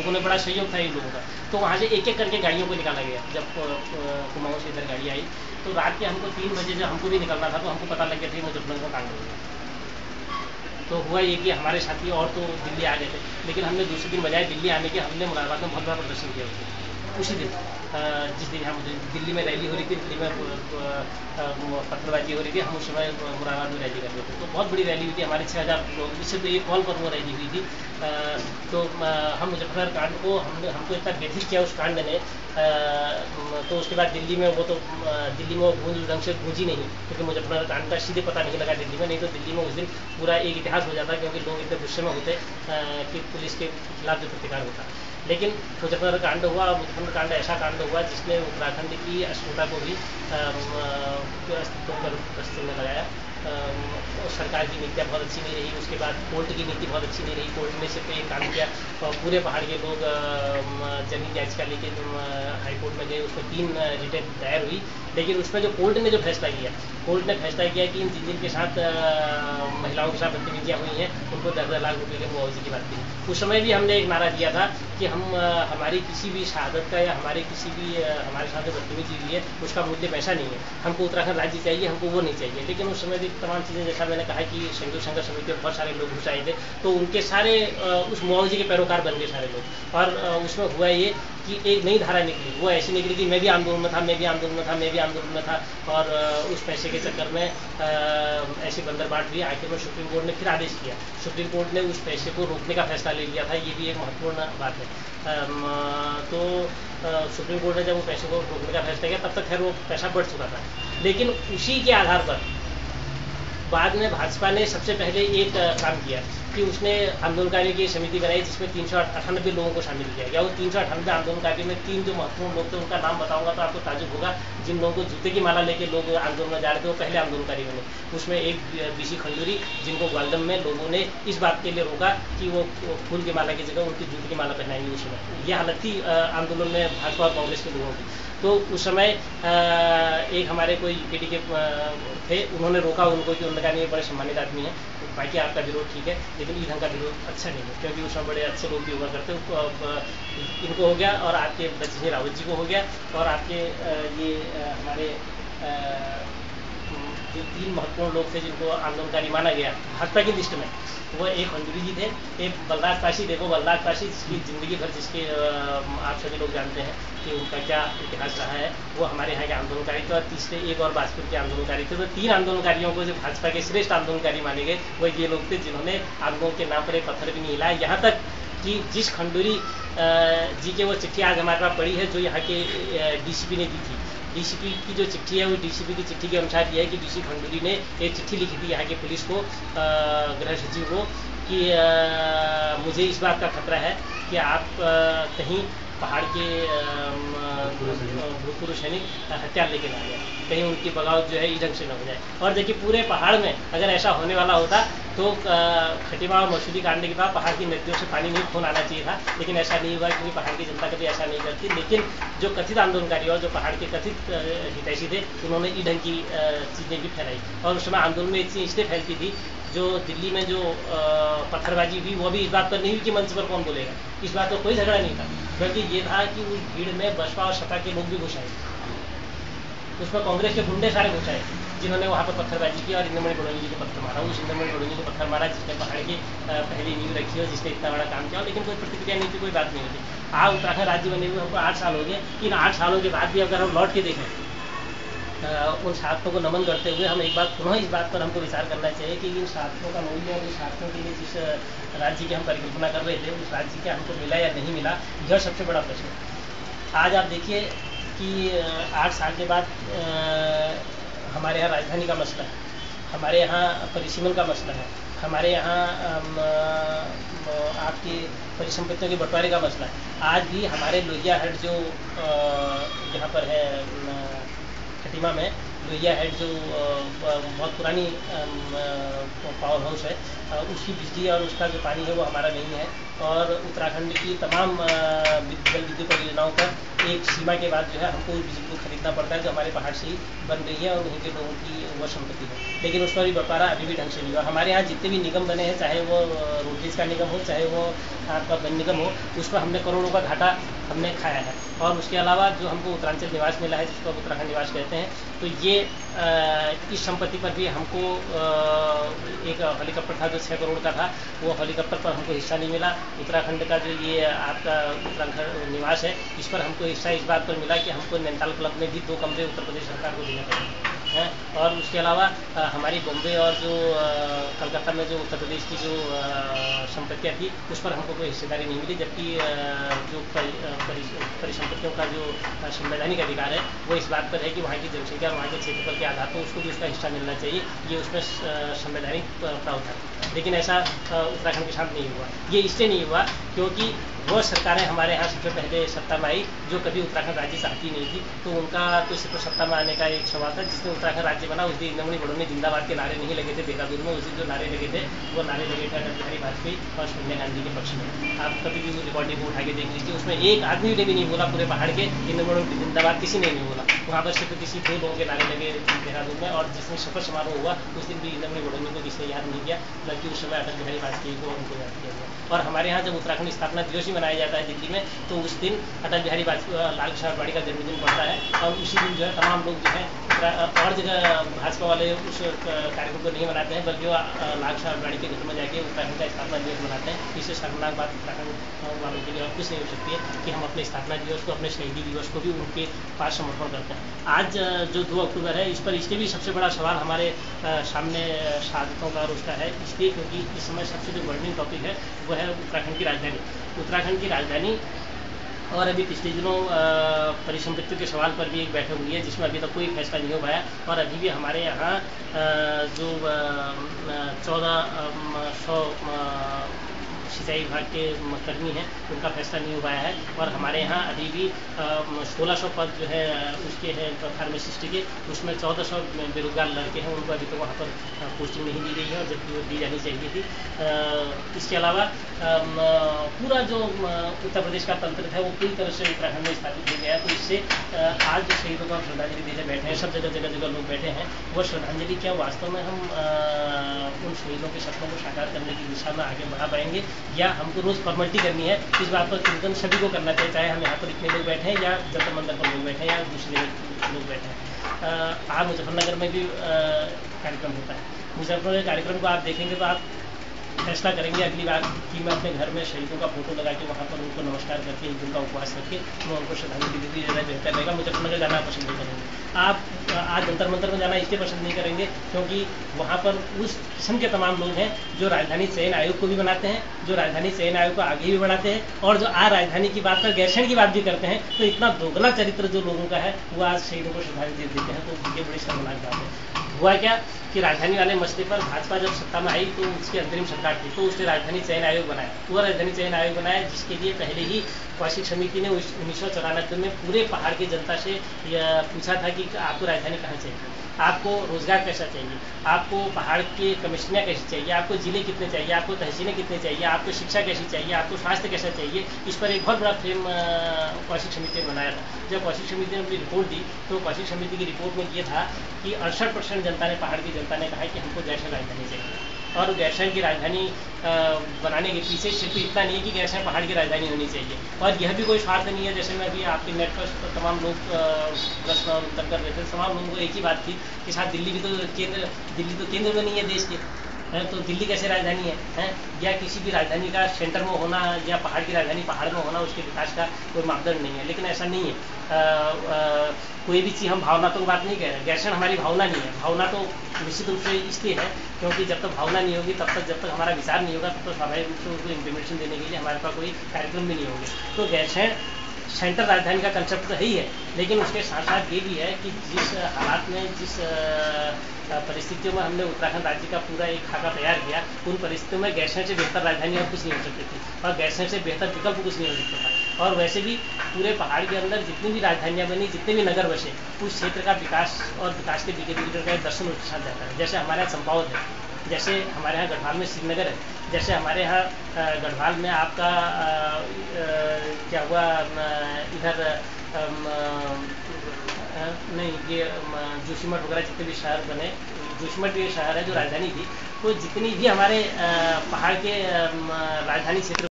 लोगों ने बड़ा सहयोग था इन लोगों का। तो वहाँ से एक एक करके गाड़ियों को निकाला गया। जब कुमाऊँ से इधर गाड़ी आई तो रात के हमको 3 बजे जब हमको भी निकलना था तो हमको पता लग गया था मुजफ्फरनगर का कांड हो गया। तो हुआ ये कि हमारे साथी और तो दिल्ली आ गए थे, लेकिन हमने दूसरे दिन बजाय दिल्ली आने के हमने मुरादाबाद में बहुत बड़ा प्रदर्शन किया उसी दिन। जिस दिन हम दिल्ली में रैली हो रही थी, दिल्ली में पत्थरबाजी हो रही थी, हम उस समय मुरादाबाद में रैली कर रहे थे। तो बहुत बड़ी रैली हुई थी, हमारी 6000 लोग, इससे तो एक कॉल पर वो रैली हुई थी। तो हम मुजफ्फरनगर कांड को हमको इतना व्यथित किया उस कांड ने। तो उसके बाद दिल्ली में वो गूंज ढंग से गूंजी नहीं, क्योंकि मुजफ्फरनगर कांड का सीधे पता नहीं लगा दिल्ली में। नहीं तो दिल्ली में उस दिन पूरा एक इतिहास हो जाता, क्योंकि लोग इतने गुस्से में होते कि पुलिस के खिलाफ जो प्रतिकार होता। लेकिन मुजफ्फरनगर कांड हुआ, मुजफ्फरनगर कांड ऐसा कांड हुआ जिसने उत्तराखंड की अस्मिता को भी अस्तित्व पर प्रश्न में लगाया। सरकार की नीतियाँ बहुत अच्छी नहीं रही, उसके बाद कोर्ट की नीति बहुत अच्छी नहीं रही। कोर्ट ने सिर्फ एक काम किया, पूरे पहाड़ के लोग जनहित याचिका लेके हाई कोर्ट में गए, उसमें 3 रिटें दायर हुई। लेकिन उसमें जो कोर्ट ने जो फैसला किया, कोर्ट ने फैसला किया कि जिनके साथ महिलाओं के साथ बदतमीजियाँ हुई हैं उनको 10 लाख रुपये के मुआवजे की बात की। उस समय भी हमने एक नारा दिया था कि हम हमारी किसी भी शहादत का या हमारे किसी भी हमारे साथ जो बदतमीजी हुई है उसका मूल्य पैसा नहीं है, हमको उत्तराखंड राज्य चाहिए, हमको वो नहीं चाहिए। लेकिन उस समय भी तमाम चीज़ें, जैसा मैंने कहा कि संयुक्त संघर्ष समिति में बहुत सारे लोग घुस आए थे, तो उनके सारे उस मुआवजे के पैरोकार बन गए सारे लोग। और उसमें हुआ ये कि एक नई धारा निकली, वो ऐसी निकली कि मैं भी आंदोलन में था, मैं भी आंदोलन में था, मैं भी आंदोलन में था। और उस पैसे के चक्कर में ऐसी बंदरबाट हुई। आखिर में सुप्रीम कोर्ट ने फिर आदेश किया, सुप्रीम कोर्ट ने उस पैसे को रोकने का फैसला ले लिया था। ये भी एक महत्वपूर्ण बात है। तो सुप्रीम कोर्ट ने जब वो पैसे को रोकने का फैसला किया, तब तक खैर वो पैसा बढ़ चुका था। लेकिन उसी के आधार पर बाद में भाजपा ने सबसे पहले एक काम किया कि उसने आंदोलनकारियों की समिति बनाई, जिसमें 398 लोगों को शामिल किया गया। वो 398 आंदोलनकारी में 3 जो महत्वपूर्ण लोग थे, उनका नाम बताऊंगा तो आपको ताजुब होगा। जिन लोगों को जूते की माला लेके लोग आंदोलन में जा रहे थे, वो पहले आंदोलनकारी बने। उसमें एक बीसी खंडूरी, जिनको ग्वालदम में लोगों ने इस बात के लिए रोका कि वो फूल की माला की जगह उनकी जूते की माला पहनाएंगे। उस समय यह हालत थी आंदोलन में भाजपा और कांग्रेस के लोगों की। तो उस समय एक हमारे कोई यूपीडी के थे, उन्होंने रोका उनको कि उन्होंने कहा नहीं, बड़े सम्मानित आदमी हैं, बाकी आपका विरोध ठीक है, लेकिन ईंधन का विरोध अच्छा नहीं है, क्योंकि उसमें बड़े अच्छे लोग भी हुआ करते। इनको हो गया, और आपके ब्रज सिंह रावत जी को हो गया, और आपके ये हमारे जो 3 महत्वपूर्ण लोग थे जिनको आंदोलनकारी माना गया भाजपा की लिस्ट में, वो एक खंडूरी जी थे, एक बलराज पासी थे। वो बलराज पासी जिसकी ज़िंदगी भर, जिसके आप सभी लोग जानते हैं कि उनका क्या इतिहास रहा है, वो हमारे यहाँ के आंदोलनकारी थे। और तीसरे एक और बाजपुर के आंदोलनकारी थे। तो 3 आंदोलनकारियों को जो भाजपा के श्रेष्ठ आंदोलनकारी माने गए, वो ये लोग थे जिन्होंने आंदोलन के नाम पर एक पत्थर भी नहीं हिलाया। यहाँ तक कि जिस खंडूरी जी के वो चिट्ठी आज हमारे पास पड़ी है, जो यहाँ के डीसीपी ने दी थी, डीसीपी की जो चिट्ठी है, वो डीसीपी की चिट्ठी के अनुसार ये है कि डीसी खंडूरी ने एक चिट्ठी लिखी थी यहाँ की पुलिस को, गृह सचिव को, कि मुझे इस बात का खतरा है कि आप कहीं पहाड़ के भूतपूर्व सैनिक हथियार लेके ना जाए, कहीं उनकी बगावत जो है इस ढंग से न हो जाए। और देखिए, पूरे पहाड़ में अगर ऐसा होने वाला होता तो खटीमा और मसूरी कांड के बाद पहाड़ की नदियों से पानी नहीं खून आना चाहिए था, लेकिन ऐसा नहीं हुआ, क्योंकि पहाड़ की जनता कभी ऐसा नहीं करती। लेकिन जो कथित आंदोलनकारी और जो पहाड़ के कथित हितैषी थे, उन्होंने ई ढंग की चीज़ें भी फैलाई। और उस समय आंदोलन में इतनी इसलिए फैलती थी, जो दिल्ली में जो पत्थरबाजी हुई, वो भी इस बात पर नहीं हुई कि मंच पर कौन बोलेगा, इस बात पर कोई झगड़ा नहीं था, बल्कि ये था कि उस भीड़ में बसपा और सपा के लोग भी घुस आए। उसमें कांग्रेस के गुंडे सारे घुस आए, जिन्होंने वहाँ पर पत्थरबाजी की और इंद्रमणि बड़ोनी जी को पत्थर मारा। उस इंद्रमणि बड़ोनी को पत्थर मारा जिसने पहाड़ की पहली नींव रखी हो, जिसने इतना बड़ा काम किया, लेकिन कोई प्रतिक्रिया नहीं थी, कोई बात नहीं होती। आज उत्तराखंड राज्य बने हुए हमको 8 साल हो गए। इन 8 सालों के बाद भी अगर हम लौट के देखें, उन साथियों को नमन करते हुए हम एक बात पुनः इस बात पर हमको विचार करना चाहिए कि इन साथियों का मूल्य और इन साथियों के लिए जिस राज्य की हम परिकल्पना कर रहे थे, उस राज्य क्या हमको मिला या नहीं मिला, यह सबसे बड़ा प्रश्न है। आज आप देखिए कि 8 साल के बाद हमारे यहाँ राजधानी का मसला है, हमारे यहाँ परिसीमन का मसला है, हमारे यहाँ आपकी परिसंपत्तियों के बंटवारे का मसला है। आज भी हमारे लोहिया हट जो यहाँ पर है खटीमा में, लोहिया हेड जो बहुत पुरानी पावर हाउस है, उसकी बिजली और उसका जो पानी है वो हमारा नहीं है। और उत्तराखंड की तमाम जल विद्युत परियोजनाओं पर एक सीमा के बाद जो है हमको बिजली को खरीदना पड़ता है, जो हमारे पहाड़ से ही बन रही है और वहीं के लोगों की वह संपत्ति है। लेकिन उस पर भी बंटवारा अभी भी ढंग से नहीं हुआ। हमारे यहाँ जितने भी निगम बने हैं, चाहे वो रोडवेज का निगम हो, चाहे वो आपका वन निगम हो, उस पर हमने करोड़ों का घाटा हमने खाया है। और उसके अलावा जो हमको उत्तरांचल निवास मिला है, जिसको अब उत्तराखंड निवास कहते हैं, तो ये इस संपत्ति पर भी हमको एक हेलीकॉप्टर था जो 6 करोड़ का था, वो हेलीकॉप्टर पर हमको हिस्सा नहीं मिला। उत्तराखंड का जो ये आपका उत्तराखंड निवास है, इस पर हमको हिस्सा इस बात पर मिला कि हमको नैनीताल क्लब में भी 2 कमरे उत्तर प्रदेश सरकार को देने पड़े हैं। और उसके अलावा हमारी बॉम्बे और जो कलकत्ता में जो उत्तर प्रदेश की जो संपत्तियाँ थी, उस पर हमको कोई हिस्सेदारी नहीं मिली। जबकि जो परिसंपत्तियों का जो संवैधानिक अधिकार है, वो इस बात पर है कि वहाँ की जनसंख्या और वहाँ के क्षेत्रफल के आधार पर उसको भी उसका हिस्सा मिलना चाहिए, ये उसमें संवैधानिक प्रावधान है। लेकिन ऐसा उत्तराखंड के साथ नहीं हुआ। ये इससे नहीं हुआ क्योंकि वो सरकारें हमारे यहाँ सबसे पहले सत्ता में आई जो कभी उत्तराखंड राज्य चाहती नहीं थी, तो उनका तो सिर्फ सत्ता में आने का एक सवाल था। जिसने उत्तराखंड राज्य बना उस दिन इंद्रमणि बड़ोनी जिंदाबाद के नारे नहीं लगे थे देहरादून में। उस दिन जो नारे लगे थे वो नारे लगे थे अटल बिहारी वाजपेयी और सोनिया गांधी के पक्ष में। आप कभी भी वो रिकॉर्डिंग को उठा के देख लीजिए, उसमें एक आदमी ने भी नहीं बोला पूरे पहाड़ के इंद्रमणि जिंदाबाद, किसी ने नहीं बोला। वहाँ पर सिर्फ किसी 2 लोगों के नारे लगे देहरादून में। और जिसमें शपथ समारोह हुआ उस दिन भी इंद्रमणि बड़ोनी को किसी ने याद नहीं किया, बल्कि उस समय अटल बिहारी वाजपेयी को उनको याद किया गया। और हमारे यहाँ जब उत्तराखंड स्थापना दिवस ही मनाया जाता है दिल्ली में, तो उस दिन अटल बिहारी वाजपेयी लाल कृष्ण आडवाणी का जन्मदिन पड़ता है। और उसी दिन जो है तमाम लोग जो है और जगह भाजपा वाले उस कार्यक्रम को नहीं मनाते हैं, बल्कि वो लाल कृष्ण आडवाणी के घर में जाके उत्तराखंड का स्थापना दिवस मनाते हैं। इससे शर्मनाक बात उत्तराखंड वालों के लिए और कुछ नहीं हो सकती है कि हम अपने स्थापना दिवस को, अपने शहीदी दिवस को भी उनके पास समर्पण करते हैं। आज जो 2 अक्टूबर है, इस पर इसके भी सबसे बड़ा सवाल हमारे सामने शहादतों का और उसका है, इसलिए क्योंकि इस समय सबसे जो बर्निंग टॉपिक है वो है उत्तराखंड की राजधानी। उत्तराखंड की राजधानी और अभी पिछले दिनों परिसंपत्तियों के सवाल पर भी एक बैठक हुई है, जिसमें अभी तक कोई फैसला नहीं हो पाया। और अभी भी हमारे यहाँ जो 1400 सिंचाई विभाग के कर्मी हैं, उनका फैसला नहीं हो पाया है। और हमारे यहाँ अभी भी 1600 पद जो है उसके हैं फार्मासिस्ट के, उसमें 1400 बेरोजगार लड़के हैं, उनको अभी तक वहाँ पर पोस्टिंग नहीं दी गई है, और जबकि वो दी जानी चाहिए थी। इसके अलावा पूरा जो उत्तर प्रदेश का तंत्र है वो पूरी तरह से उत्तराखंड में स्थापित हो गया है। तो इससे आज जो शहीदों को श्रद्धांजलि देने बैठे हैं, सब जगह जगह लोग बैठे हैं, वो श्रद्धांजलि क्या वास्तव में हम उन शहीदों के सपनों को साकार करने की दिशा में आगे बढ़ा पाएंगे, या हमको रोज़ फॉर्मेलिटी करनी है। इस बात पर चिंतन सभी को करना चाहिए, चाहे हम यहाँ पर इतने लोग बैठे हैं या जंतर मंतर पर लोग बैठे हैं या दूसरी जगह लोग बैठे हैं। आज मुजफ्फरनगर में भी कार्यक्रम होता है। मुजफ्फरनगर कार्यक्रम को आप देखेंगे तो आप फैसला करेंगे अगली बार कि मैं अपने घर में शहीदों का फोटो लगा के वहाँ पर उनको नमस्कार करके एक दिन का उपवास करके मैं उनको श्रद्धांजलि देती ज़्यादा बेहतर रहेगा। मुजफ्फरनगर जाना पसंद नहीं करेंगे आप। आज जंतर मंतर में जाना इसलिए पसंद नहीं करेंगे क्योंकि वहाँ पर उस किस्म के तमाम लोग हैं जो राजधानी चयन आयोग को भी बनाते हैं, जो राजधानी चयन आयोग को आगे भी बढ़ाते हैं, और जो आज राजधानी की बात पर गैरसैंण की बात भी करते हैं। तो इतना दोगला चरित्र जो लोगों का है वो आज शहीदों को श्रद्धांजलि देते हैं, तो ये बड़ी शर्मनाक बात है। हुआ क्या कि राजधानी वाले मसले पर भाजपा जब सत्ता में आई तो उसकी अंतरिम सरकार थी, तो उसने राजधानी चयन आयोग बनाया। वो राजधानी चयन आयोग बनाया जिसके लिए पहले ही कौशिक समिति ने 1994 में पूरे पहाड़ की जनता से पूछा था कि आपको राजधानी कहाँ चाहिए, आपको रोजगार कैसा चाहिए, आपको पहाड़ के कमिश्नरियाँ कैसी चाहिए, आपको जिले कितने चाहिए, आपको तहसीलें कितने चाहिए, आपको शिक्षा कैसी चाहिए, आपको स्वास्थ्य कैसा चाहिए। इस पर एक बहुत बड़ा फ्रेम कौशिक समिति ने बनाया था। जब कौशिक समिति ने अपनी रिपोर्ट दी तो कौशिक समिति की रिपोर्ट में ये था कि 68% जनता ने, पहाड़ की जनता ने कहा कि हमको गैरसैंण राजधानी चाहिए। और गैरसैंण की राजधानी बनाने के पीछे सिर्फ इतना नहीं है कि गैरसैंण पहाड़ की राजधानी होनी चाहिए, और यह भी कोई स्वार्थ नहीं है। जैसे मैं अभी आपके नेट पर तमाम लोग प्रश्न और उत्तर कर रहे थे, तमाम लोगों को एक ही बात थी कि साथ दिल्ली भी तो केंद्र में नहीं है देश के, तो दिल्ली कैसे राजधानी है, या किसी भी राजधानी का सेंटर में होना या पहाड़ की राजधानी पहाड़ में होना उसके विकास का कोई मापदंड नहीं है। लेकिन ऐसा नहीं है। कोई भी चीज़ हम भावनात्मक बात नहीं कह रहे हैं, गैरसैंण हमारी भावना नहीं है। भावना तो निश्चित रूप से इसलिए है क्योंकि जब तक भावना नहीं होगी तब तक हमारा विचार नहीं होगा, तब तक स्वाभाविक रूप से उनको इम्प्लीमेंटेशन देने के लिए हमारे पास कोई कार्यक्रम भी नहीं होंगे। तो गैरसैंण सेंट्रल राजधानी का कंसेप्ट तो है ही है, लेकिन उसके साथ साथ ये भी है कि जिस हालात में, जिस परिस्थितियों में हमने उत्तराखंड राज्य का पूरा एक खाका तैयार किया, उन परिस्थितियों में गैरसैंण से बेहतर राजधानी और कुछ नहीं हो सकती थी, और गैरसैंण से बेहतर विकल्प कुछ नहीं हो सकता था। और वैसे भी पूरे पहाड़ के अंदर जितनी भी राजधानियाँ बनी, जितने भी नगर बसे, उस क्षेत्र का विकास और विकास के बिगेडर का एक दर्शन उसके साथ जाता है। जैसे हमारे यहाँ चंपावत है, जैसे हमारे यहाँ गढ़वाल में श्रीनगर है, जैसे हमारे यहाँ गढ़वाल में आपका क्या हुआ इधर नहीं, ये जोशीमठ वगैरह जितने भी शहर बने, जोशीमठ भी शहर है जो राजधानी थी, तो जितनी भी हमारे पहाड़ के राजधानी क्षेत्र